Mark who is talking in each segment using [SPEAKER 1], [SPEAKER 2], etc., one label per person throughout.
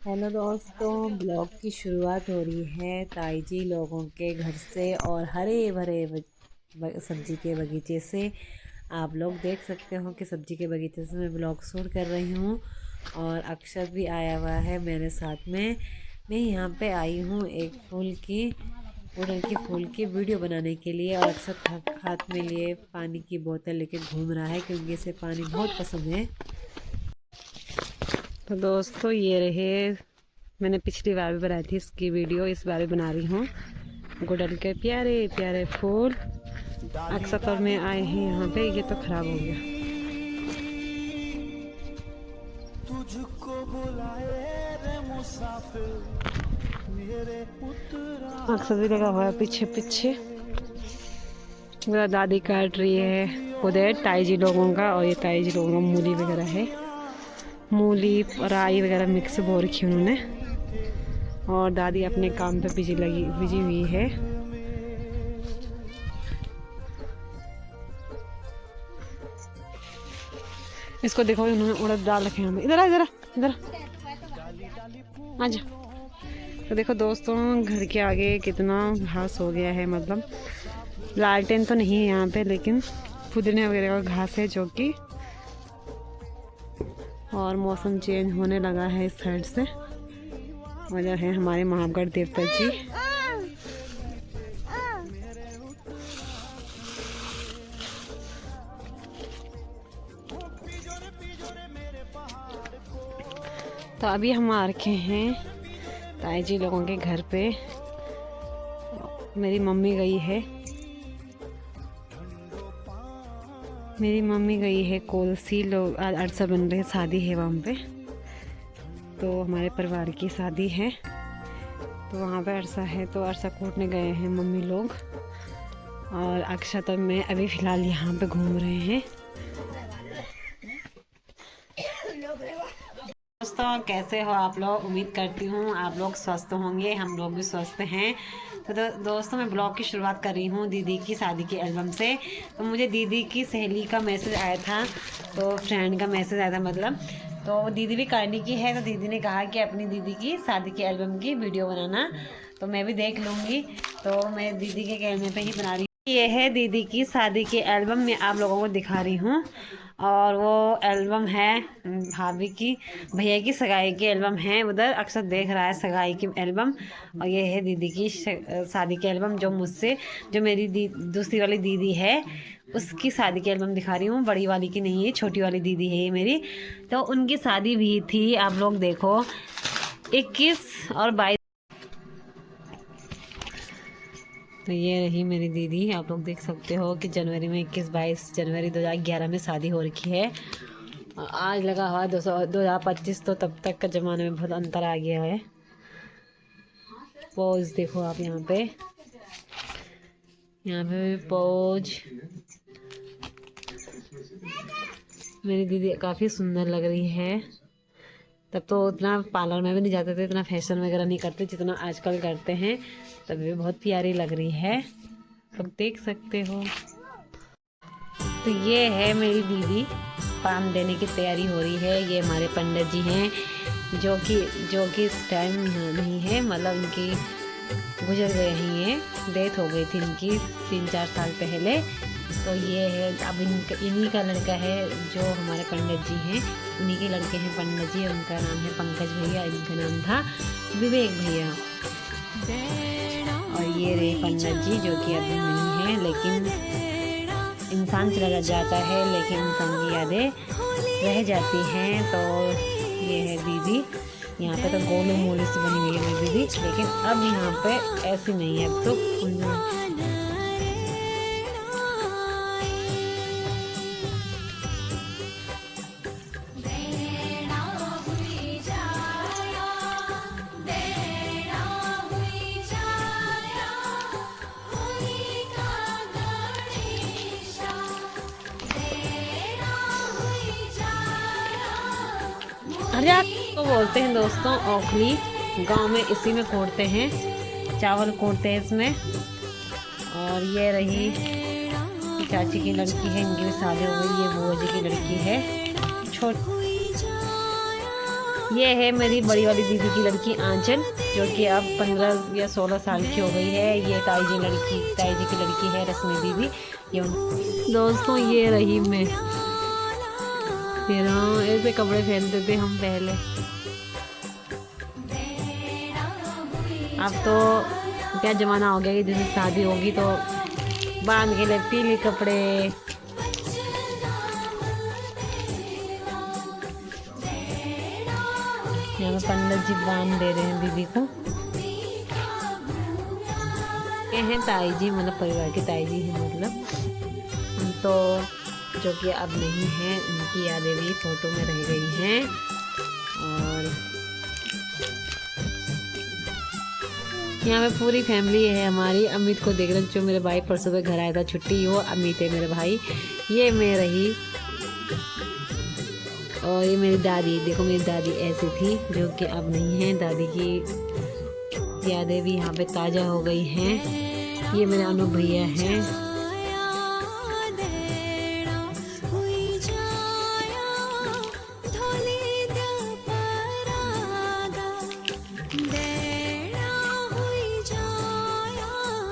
[SPEAKER 1] Hello दोस्तों, blog की शुरुआत हो रही है ताईजी लोगों के घर से और हरे भरे सब्जी के बगीचे से। आप लोग देख सकते हो कि सब्जी के बगीचे से मैं ब्लॉग शूट कर रही हूँ और अक्षत भी आया हुआ है मेरे साथ में। मैं यहाँ पे आई हूँ एक गुड़हल की फूल की वीडियो बनाने के लिए और अक्षत हाथ में लिए पानी की बोतल लेके घूम रहा है क्योंकि इसे पानी बहुत पसंद है। तो दोस्तों ये रहे, मैंने पिछली बार भी बनाई थी इसकी वीडियो, इस बार भी बना रही हूँ। गुड़हल के प्यारे प्यारे फूल अक्सर और में आए हैं यहाँ पे। ये तो खराब हो गया। तुझको बुलाए रे मुसाफिर मेरे अक्सर भी लगा हुआ है पीछे पीछे। मेरा दादी काट रही है उधर ताईजी लोगों का, और ये ताईजी लोगों का मूली वगैरह है। मूली और राई वगैरह मिक्स बो रखी उन्होंने, और दादी अपने काम पे बिजी हुई है। इसको देखो, उन्होंने उड़द डाल रखे हैं। इधर इधर इधर आजा। तो देखो दोस्तों, घर के आगे कितना घास हो गया है। मतलब लालटेन तो नहीं है यहाँ पे, लेकिन पुदीने वगैरह का घास है जो कि, और मौसम चेंज होने लगा है इस साइड से। वजह है हमारे महागढ़ देवता जी। तो अभी हम आ रखे हैं ताई जी लोगों के घर पे। मेरी मम्मी गई है कोलसी लोग, आज अरसा बन रहे, शादी है वहाँ पे। तो हमारे परिवार की शादी है, तो वहाँ पे अरसा है, तो अरसा कूटने गए हैं मम्मी लोग। और अक्षत और मैं अभी फ़िलहाल यहाँ पे घूम रहे हैं। दोस्तों कैसे हो आप लोग? उम्मीद करती हूँ आप लोग स्वस्थ होंगे, हम लोग भी स्वस्थ हैं। तो दोस्तों मैं ब्लॉग की शुरुआत कर रही हूँ दीदी की शादी के एल्बम से। तो मुझे दीदी की सहेली का मैसेज आया था, तो फ्रेंड का मैसेज आया था मतलब। तो दीदी भी करने की है, तो दीदी ने कहा कि अपनी दीदी की शादी के एल्बम की वीडियो बनाना, तो मैं भी देख लूँगी। तो मैं दीदी के कहने पर ही बना रही हूँ। ये है दीदी की शादी के एल्बम, मैं आप लोगों को दिखा रही हूँ। और वो एल्बम है भाभी की, भैया की सगाई की एल्बम है। उधर अक्सर देख रहा है सगाई की एल्बम। और ये है दीदी की शादी की एल्बम, जो मेरी दूसरी वाली दीदी है उसकी शादी की एल्बम दिखा रही हूँ। बड़ी वाली की नहीं है, छोटी वाली दीदी है ये मेरी। तो उनकी शादी भी थी, आप लोग देखो 21 और 22। तो ये रही मेरी दीदी, आप लोग देख सकते हो कि जनवरी में 21-22 जनवरी 2011 में शादी हो रखी है। आज लगा हुआ 2025, तो तब तक का ज़माने में बहुत अंतर आ गया है। पोज देखो आप यहाँ पे पोज। मेरी दीदी काफ़ी सुंदर लग रही है। तब तो उतना पार्लर में भी नहीं जाते थे, इतना फैशन वगैरह नहीं करते जितना आजकल करते हैं। तब भी बहुत प्यारी लग रही है, आप देख सकते हो। तो ये है मेरी दीदी, पान देने की तैयारी हो रही है। ये हमारे पंडित जी हैं जो कि इस टाइम नहीं है, मतलब उनकी गुजर गए हैं, ये डेथ हो गई थी इनकी 3-4 साल पहले। तो ये है अब इन्हीं का लड़का है जो हमारे पंडित जी हैं, उन्हीं के लड़के हैं पंडित जी। उनका नाम है पंकज भैया, इनका नाम था विवेक भैया। और ये रहे पंडित जी जो कि अभी नहीं है, लेकिन इंसान चला जाता है लेकिन इंसान की यादें रह जाती हैं। तो ये है दीदी, यहाँ पे तो गोलू मोलू से बनी हुई है मेरी दीदी, लेकिन अब यहाँ पे ऐसी नहीं है। अब तो हरियात तो बोलते हैं दोस्तों, ओखली गांव में इसी में कोड़ते हैं, चावल कोड़ते हैं इसमें। और ये रही चाची की लड़की है, इनकी भी शादी हो गई। ये बुआ जी की लड़की है, ये है मेरी बड़ी वाली दीदी की लड़की आंचल, जो कि अब 15 या 16 साल की हो गई है। ये ताई जी की लड़की है रश्मि दीदी। दोस्तों ये रही मैं। फिर हाँ, ऐसे कपड़े पहनते थे हम पहले। अब तो क्या ज़माना हो गया कि जैसे शादी होगी तो बांध के लिए पीले कपड़े। यहाँ पे पंडित जी बांध दे रहे हैं दीदी को। ये हैं ताई जी, मतलब परिवार की ताई जी हैं मतलब। तो जो कि अब नहीं है, उनकी यादें भी फोटो में रह गई हैं। और यहाँ पे पूरी फैमिली है हमारी। अमित को देख रहे, जो मेरे भाई परसों पे घर आया था छुट्टी, वो अमित है मेरे भाई। ये मैं रही। और ये मेरी दादी, देखो मेरी दादी ऐसी थी, जो कि अब नहीं है। दादी की यादें भी यहाँ पे ताज़ा हो गई हैं। ये मेरे अनु भैया हैं।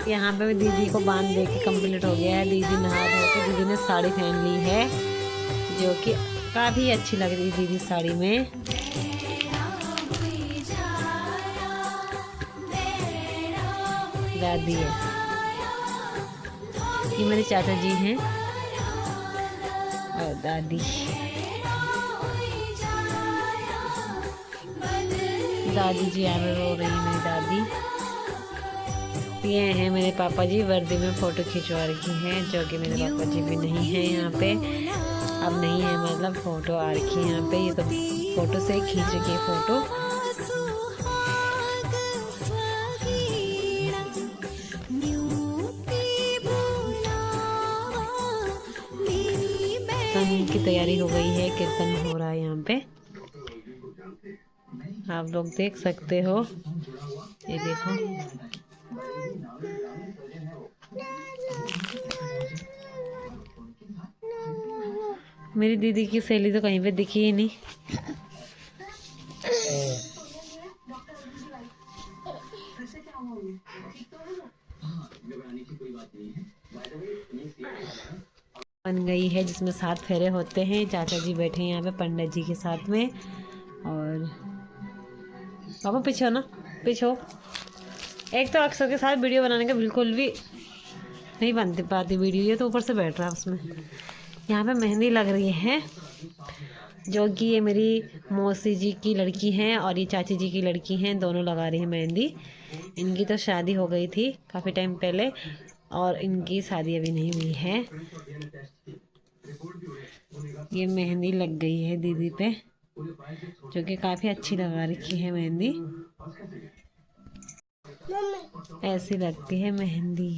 [SPEAKER 1] यहाँ पे दीदी को बांध दे के कंप्लीट हो गया है। दीदी नहा धो के दीदी ने साड़ी पहन ली है, जो कि काफ़ी अच्छी लग रही है दीदी साड़ी में। दादी है, ये मेरे चाचा जी हैं और दादी। दादी जी यहाँ पे रो रही है मेरी दादी। ये हैं मेरे पापा जी, वर्दी में फ़ोटो खिंचवा रखी है, जो कि मेरे पापा जी भी नहीं है यहाँ पे। अब नहीं है, मतलब फ़ोटो आ रखी है यहाँ पे। ये तो फ़ोटो से खींच रखी है फ़ोटो। कीर्तन की तैयारी हो गई है, कीर्तन हो रहा है यहाँ पे, आप लोग देख सकते हो। ये देखो मेरी दीदी की सहेली तो कहीं पे दिखी ही नहीं। बन गई है, जिसमें 7 फेरे होते हैं। चाचा जी बैठे हैं यहाँ पे पंडित जी के साथ में। और पापा पीछे हो ना, पीछे हो। एक तो अक्सर के साथ वीडियो बनाने का बिल्कुल भी नहीं बनती पाती वीडियो, ये तो ऊपर से बैठ रहा है उसमें। यहाँ पे मेहंदी लग रही है, जो कि ये मेरी मौसी जी की लड़की हैं और ये चाची जी की लड़की हैं, दोनों लगा रही हैं मेहंदी। इनकी तो शादी हो गई थी काफ़ी टाइम पहले, और इनकी शादी अभी नहीं हुई है। ये मेहंदी लग गई है दीदी पे, जो कि काफ़ी अच्छी लगा रखी है मेहंदी। ऐसी लगती है मेहंदी।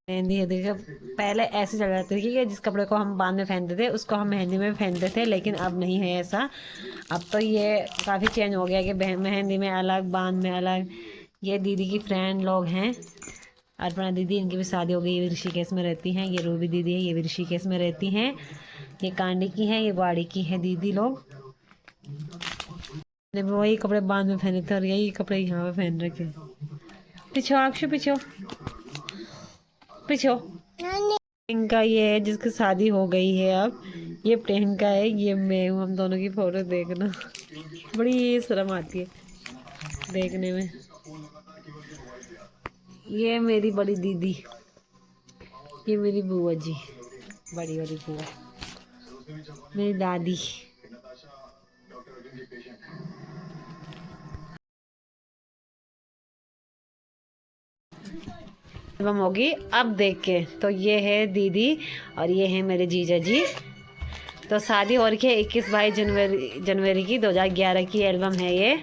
[SPEAKER 1] मेहंदी है देखो, पहले ऐसे चल जाती थी कि जिस कपड़े को हम बांध में पहनते थे उसको हम मेहंदी में पहनते थे, लेकिन अब नहीं है ऐसा। अब तो ये काफ़ी चेंज हो गया कि मेहंदी में अलग, बांध में अलग। ये दीदी की फ्रेंड लोग हैं, अर्पणा दीदी, इनकी भी शादी हो गई, ये ऋषिकेश में रहती हैं। ये रूबी दीदी है, ये भी ऋषिकेश में रहती हैं। ये कांडी की है, ये बाड़ी की है दीदी लोग। वही कपड़े बांध में पहने थे और यही कपड़े यहाँ पे पहन रखे। पीछे अक्षु, पीछे पीछे। प्रियंका ये है जिसकी शादी हो गई है अब। ये प्रियंका है, ये मैं हूँ। हम दोनों की फोटो देखना, बड़ी शर्म आती है देखने में। ये मेरी बड़ी दीदी, ये मेरी बुआ जी, बड़ी वाली बुआ, मेरी दादी। एल्बम होगी अब देख के। तो ये है दीदी और ये है मेरे जीजा जी। तो शादी हो रही है 21-22 जनवरी की 2011 की एल्बम है ये।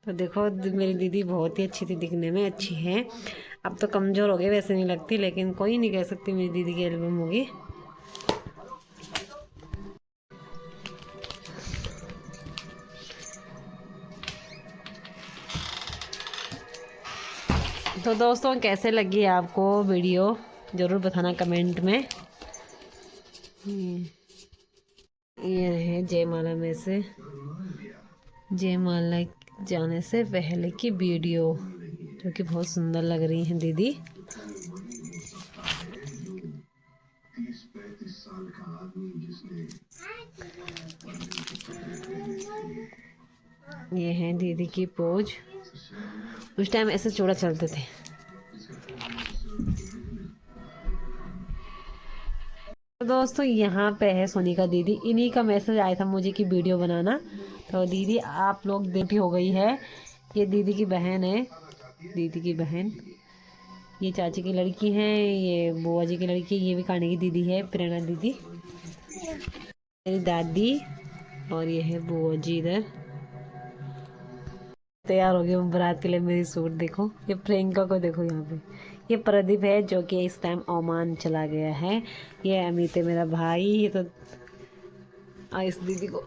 [SPEAKER 1] तो देखो मेरी दीदी बहुत ही अच्छी थी, दिखने में अच्छी है। अब तो कमज़ोर हो गए, वैसे नहीं लगती, लेकिन कोई नहीं कह सकती मेरी दीदी की एल्बम होगी। तो दोस्तों कैसे लगी आपको वीडियो ज़रूर बताना कमेंट में। ये है जयमाला में से जयमाला जाने से पहले की वीडियो, जो कि बहुत सुंदर लग रही हैं दीदी। ये है दीदी की पोज। उस टाइम ऐसे चूड़ा चलते थे। तो दोस्तों यहाँ पे है सोनिका दीदी, इन्हीं का मैसेज आया था मुझे कि वीडियो बनाना। तो दीदी आप लोग देखी हो गई है। ये दीदी की बहन है, दीदी की बहन, ये चाची की लड़की है, ये बुआ जी की लड़की, ये भी काने की दीदी है, प्रेरणा दीदी, मेरी दादी, और ये है बुआ जी इधर। तैयार हो गई हम बारात के लिए। मेरी सूट देखो, ये प्रियंका को देखो यहाँ पे। ये प्रदीप है जो कि इस टाइम ओमान चला गया है। ये अमित है मेरा भाई। ये तो इस दीदी को,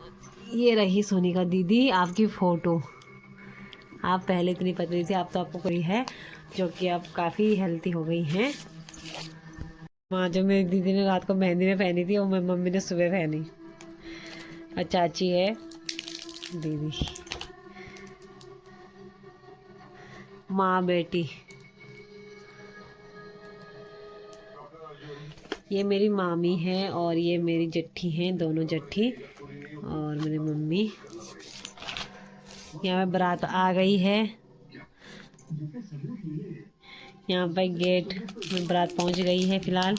[SPEAKER 1] ये रही सोनिका दीदी आपकी फ़ोटो। आप पहले इतनी पतली थी, आप तो आपको कोई है जो कि आप काफ़ी हेल्थी हो गई हैं। माँ जो मेरी दीदी ने रात को मेहंदी में पहनी थी, वो मेरी मम्मी ने सुबह पहनी। और चाची है दीदी, माँ बेटी। ये मेरी मामी है और ये मेरी जेठी हैं, दोनों जेठी और मेरी मम्मी। यहाँ पे बारात आ गई है। यहाँ पे गेट में बारात पहुँच गई है फिलहाल।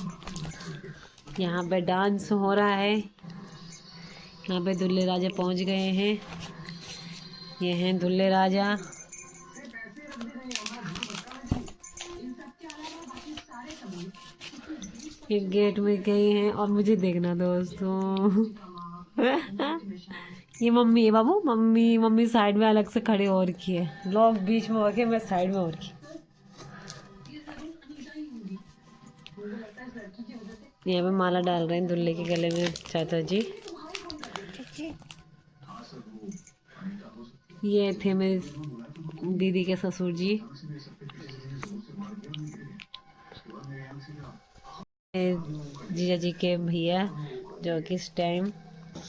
[SPEAKER 1] यहाँ पे डांस हो रहा है। यहाँ पे दूल्हे राजा पहुँच गए हैं। ये हैं दूल्हे राजा। फिर गेट में गए हैं और मुझे देखना दोस्तों। ये मम्मी है बाबू, मम्मी साइड में अलग से खड़े हो रखी है, लोग बीच में होके मैं साइड में हो रखी। यहाँ पे माला डाल रहे हैं दूल्हे के गले में चाचा जी। ये थे मेरी दीदी के ससुर जी, जीजा जी के भैया, जो कि इस टाइम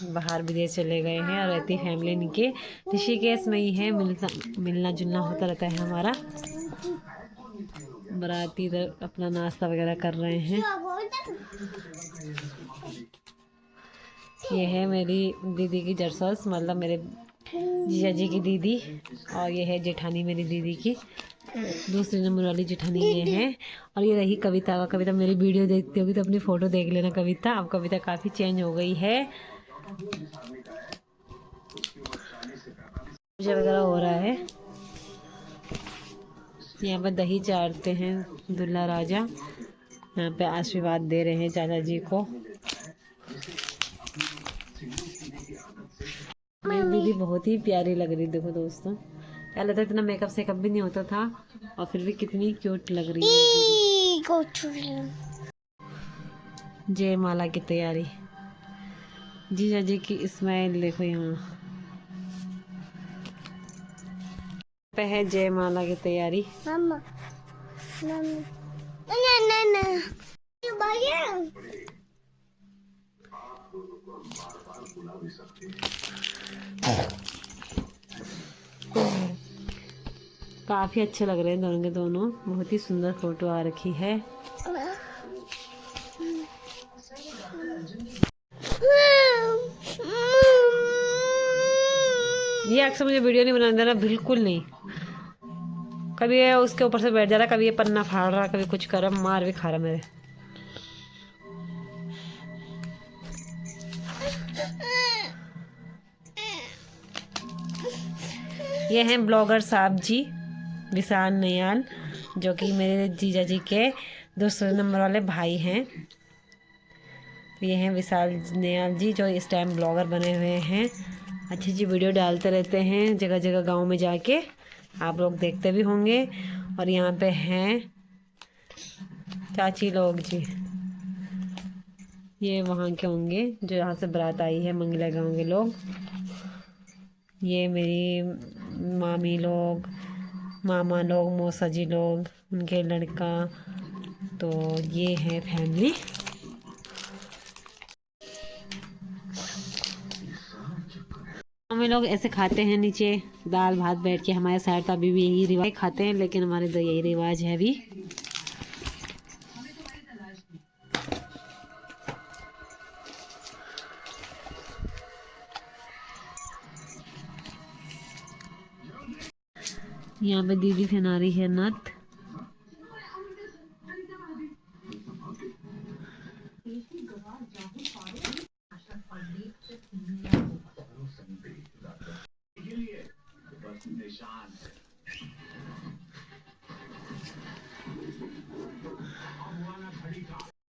[SPEAKER 1] बाहर विदेश चले गए हैं और रहती फैमिली इनके ऋषिकेश में ही है। मिलना जुलना होता रहता है हमारा। बाराती इधर अपना नाश्ता वगैरह कर रहे हैं। ये है मेरी दीदी की जरसस, मतलब मेरे जीजा जी की दीदी, और ये है जेठानी मेरी दीदी की, दूसरी नंबर वाली जेठानी ये है। और ये रही कविता। कविता मेरी वीडियो देखती होगी तो अपनी फ़ोटो देख लेना कविता। अब कविता काफ़ी चेंज हो गई है। पूजा वगैरह हो रहा है। यहाँ पर दही चाटते हैं दूल्हा राजा। यहाँ पे आशीर्वाद दे रहे हैं चाचा जी को। मेरी दीदी बहुत ही प्यारी लग रही, देखो दोस्तों। पहले तो इतना मेकअप सेकअप भी नहीं होता था और फिर भी कितनी क्यूट लग रही है। जयमाला की तैयारी, जीजा जी की स्माइल देखो। यहाँ पे है जयमाला की तैयारी। मामा, मामा, ना, ना, ना। काफी अच्छे लग रहे हैं दोनों के दोनों। बहुत ही सुंदर फोटो आ रखी है। ये अक्सर मुझे वीडियो नहीं बनाने देना, बिल्कुल नहीं। कभी ये उसके ऊपर से बैठ जा रहा, कभी ये पन्ना फाड़ रहा, कभी कुछ कर रहा, मार भी खा रहा मेरे। ये हैं ब्लॉगर साहब जी, विशाल नयाल, जो कि मेरे जीजा जी के दूसरे नंबर वाले भाई हैं। ये हैं विशाल नयाल जी, जो इस टाइम ब्लॉगर बने हुए हैं। अच्छी अच्छी वीडियो डालते रहते हैं जगह जगह गांव में जाके, आप लोग देखते भी होंगे। और यहाँ पे हैं चाची लोग जी, ये वहाँ के होंगे जो यहाँ से बारात आई है, मंगला गाँव के लोग। ये मेरी मामी लोग, मामा लोग, मौसा जी लोग, उनके लड़का। तो ये है फैमिली। हम लोग ऐसे खाते हैं नीचे दाल भात बैठ के। हमारे साइड तो अभी भी यही रिवाज खाते हैं, लेकिन हमारे इधर यही रिवाज है अभी। यहाँ पे दीदी पहना रही है नथ।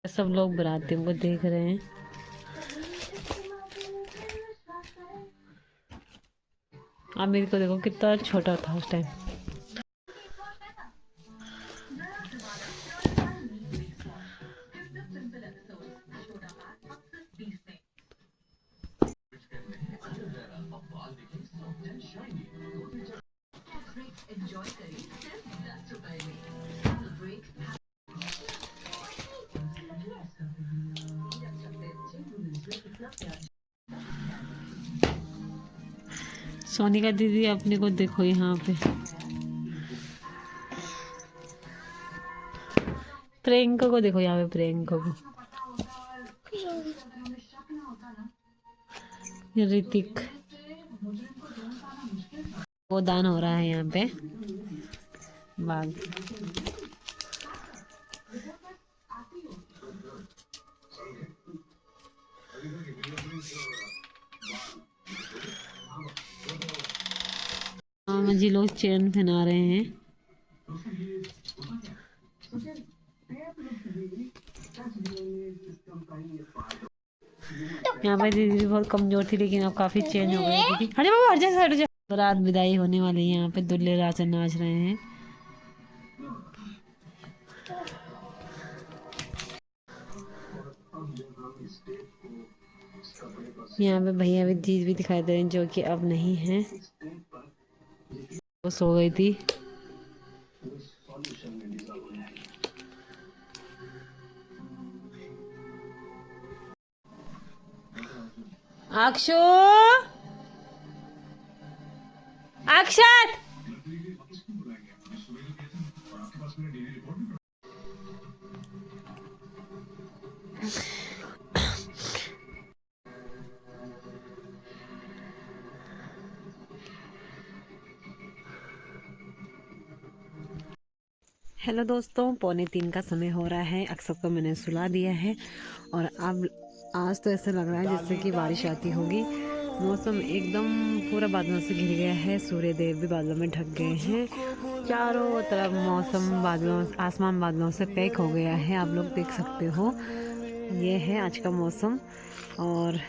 [SPEAKER 1] सब लोग बारातियों को देख रहे हैं। आमिर को देखो कितना छोटा था उस टाइम। सोनिका दीदी अपने को देखो यहाँ पे। प्रियंका को देखो यहाँ पे, प्रियंका को। ऋतिक, वो दान हो रहा है यहाँ पे बाघ। मामा जी लोग चैन पहना रहे हैं। यहाँ पर दीदी बहुत कमजोर थी, लेकिन अब काफी चेंज हो गई दीदी। अरे बाबा हट जा, हट जा। रात विदाई होने वाली है। यहाँ पे दुल्हे राजा नाच रहे हैं। यहाँ पे भैया भी दीदी भी दिखाई दे रहे हैं, जो कि अब नहीं है। वो सो गई थी। अक्षु, अक्षत, हेलो दोस्तों, 2:45 का समय हो रहा है। अक्षत को मैंने सुला दिया है और अब आज तो ऐसा लग रहा है जैसे कि बारिश आती होगी। मौसम एकदम पूरा बादलों से घिर गया है। सूर्य देव भी बादलों में ढक गए हैं। चारों तरफ मौसम बादलों, आसमान बादलों से पैक हो गया है। आप लोग देख सकते हो, ये है आज का मौसम। और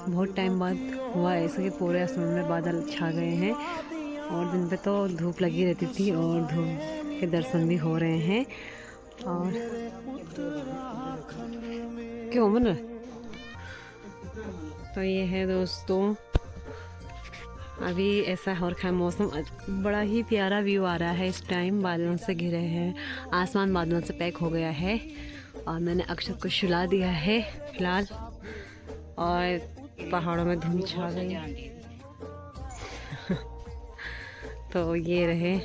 [SPEAKER 1] बहुत टाइम बाद हुआ ऐसा कि पूरे आसमान में बादल छा गए हैं। और दिन पे तो धूप लगी रहती थी और धूप के दर्शन भी हो रहे हैं। और क्यों मन, तो ये है दोस्तों, अभी ऐसा हो रखा है मौसम। बड़ा ही प्यारा व्यू आ रहा है इस टाइम। बादलों से घिरे हैं, आसमान बादलों से पैक हो गया है। और मैंने अक्षत को सुला दिया है फिलहाल। और पहाड़ों में धुंध छा गई। तो ये रहे।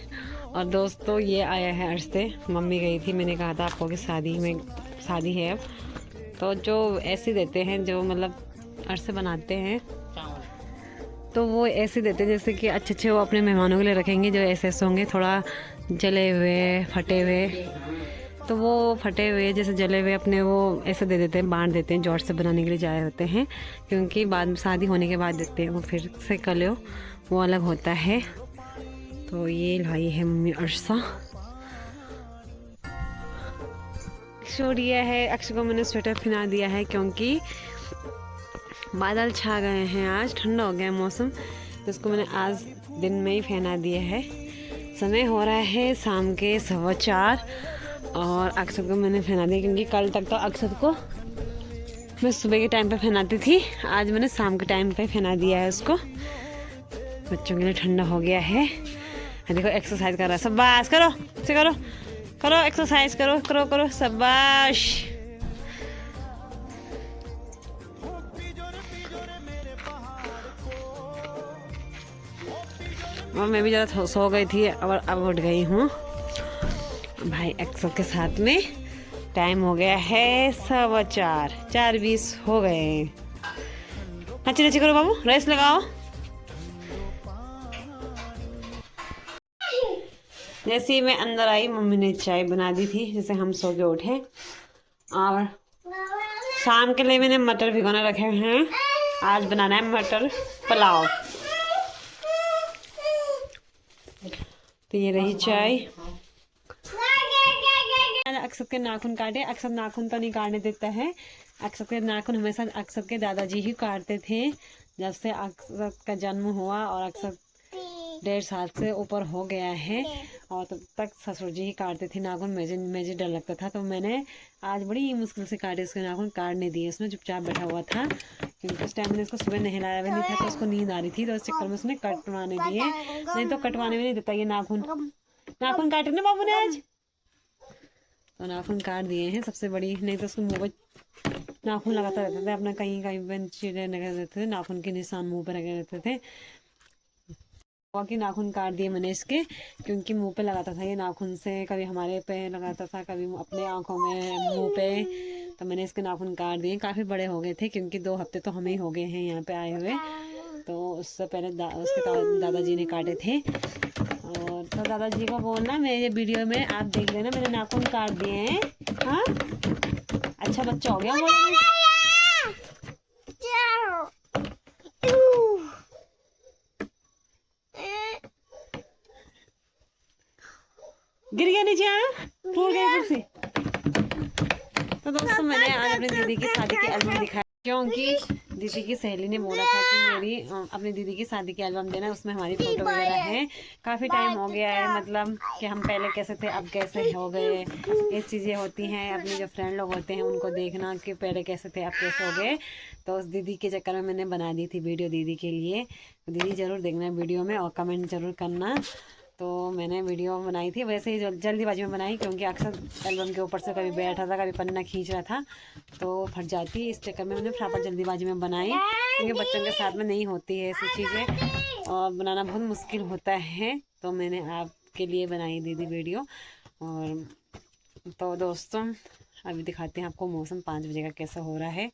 [SPEAKER 1] और दोस्तों ये आया है अर्श से। मम्मी गई थी, मैंने कहा था आपको कि शादी है अब। तो जो ऐसे देते हैं, जो मतलब अर्श से बनाते हैं, तो वो ऐसे देते हैं जैसे कि अच्छे वो अपने मेहमानों के लिए रखेंगे, जो ऐसे होंगे थोड़ा जले हुए, फटे हुए। तो वो फटे हुए जैसे जले हुए अपने वो ऐसे दे देते हैं, बांट देते हैं। जॉर्ज से बनाने के लिए जाए होते हैं, क्योंकि बाद में शादी होने के बाद देते हैं वो फिर से कलो, वो अलग होता है। तो ये लाई है मम्मी अर्शा। छोड़िया है, अक्षय को मैंने स्वेटर पहना दिया है क्योंकि बादल छा गए हैं। आज ठंडा हो गया मौसम, तो इसको मैंने आज दिन में ही पहना दिया है। समय हो रहा है शाम के 4:15 और अक्षत को मैंने पहना दिया क्योंकि कल तक तो अक्षत को मैं सुबह के टाइम पे पहनाती थी, आज मैंने शाम के टाइम पे पहना दिया है उसको। बच्चों के लिए ठंडा हो गया है। देखो एक्सरसाइज कर रहा है, शाबाश करो, ऐसे करो करो, एक्सरसाइज करो करो करो, शाबाश। और मैं भी ज़रा सो गई थी और अब उठ गई हूँ। भाई एक्सर के साथ में टाइम हो गया है 4:15, 4:20 हो गए। नची नची करो बाबू, रेस लगाओ। जैसे ही मैं अंदर आई मम्मी ने चाय बना दी थी, जैसे हम सो के उठे। और शाम के लिए मैंने मटर भिगोने रखे हैं, आज बनाना है मटर पुलाव। तो ये रही चाय। अक्षत के नाखून काटे, अक्षत नाखून तो नहीं काटने देता है। अक्षत के नाखून हमेशा अक्षत के दादाजी ही काटते थे जब से अक्षत का जन्म हुआ, और अक्षत 1.5 साल से ऊपर हो गया है, और तब तक ससुर जी ही काटते थे नाखून। मुझे डर लगता था, तो मैंने आज बड़ी मुश्किल से काटे उसके नाखून, काटने दिए। उसने चुपचाप बैठा हुआ था क्योंकि उस टाइम मैंने उसको सुबह नहलाया भी नहीं था, तो उसको नींद आ रही थी, तो उस चक्कर में उसने कटवाने दिए, नहीं तो कटवाने में नहीं देता ये नाखून। नाखून काटे ना बाबू ने आज, तो नाखून काट दिए हैं। सबसे बड़ी, नहीं तो उसको मुँह पर नाखून लगाता रहते थे अपना, कहीं कहीं चीज़ें लगे रहते थे, नाखून के निशान मुँह पर लगे रहते थे। की नाखून काट दिए मैंने इसके, क्योंकि मुंह पे लगाता था ये नाखून से, कभी हमारे पे लगाता था, कभी अपने आंखों में, मुंह पे। तो मैंने इसके नाखून काट दिए। काफ़ी बड़े हो गए थे क्योंकि 2 हफ्ते तो हमें ही हो गए हैं यहाँ पे आए हुए, तो उससे पहले उसके दादाजी ने काटे थे। और तो दादाजी को बोलना मेरे वीडियो में आप देख लेना मेरे नाखून काट दिए हैं। हाँ, अच्छा बच्चा हो गया बोलो। गिर गया नीचे, टूट गई कुर्सी। तो दोस्तों मैंने आज अपनी दीदी की शादी की एल्बम दिखाया क्योंकि दीदी की सहेली ने बोला था कि मेरी अपनी दीदी की शादी की एल्बम देना, उसमें हमारी फ़ोटो वगैरह है। काफ़ी टाइम हो गया है, मतलब कि हम पहले कैसे थे अब कैसे हो गए, ये चीज़ें होती हैं। अपने जो फ्रेंड लोग होते हैं उनको देखना कि पहले कैसे थे अब कैसे हो गए। तो उस दीदी के चक्कर में मैंने बना दी थी वीडियो दीदी के लिए। तो दीदी ज़रूर देखना वीडियो में और कमेंट ज़रूर करना। तो मैंने वीडियो बनाई थी, वैसे ही जल्दीबाजी में बनाई क्योंकि अक्सर एल्बम के ऊपर से कभी बैठा था, कभी पन्ना खींच रहा था तो फट जाती। इस चक्कर में मैंने फटाफट जल्दीबाजी में बनाई क्योंकि बच्चों के साथ में नहीं होती है ऐसी चीज़ें, और बनाना बहुत मुश्किल होता है। तो मैंने आपके लिए बनाई दीदी वीडियो। और तो दोस्तों अभी दिखाते हैं आपको मौसम 5 बजे का कैसा हो रहा है।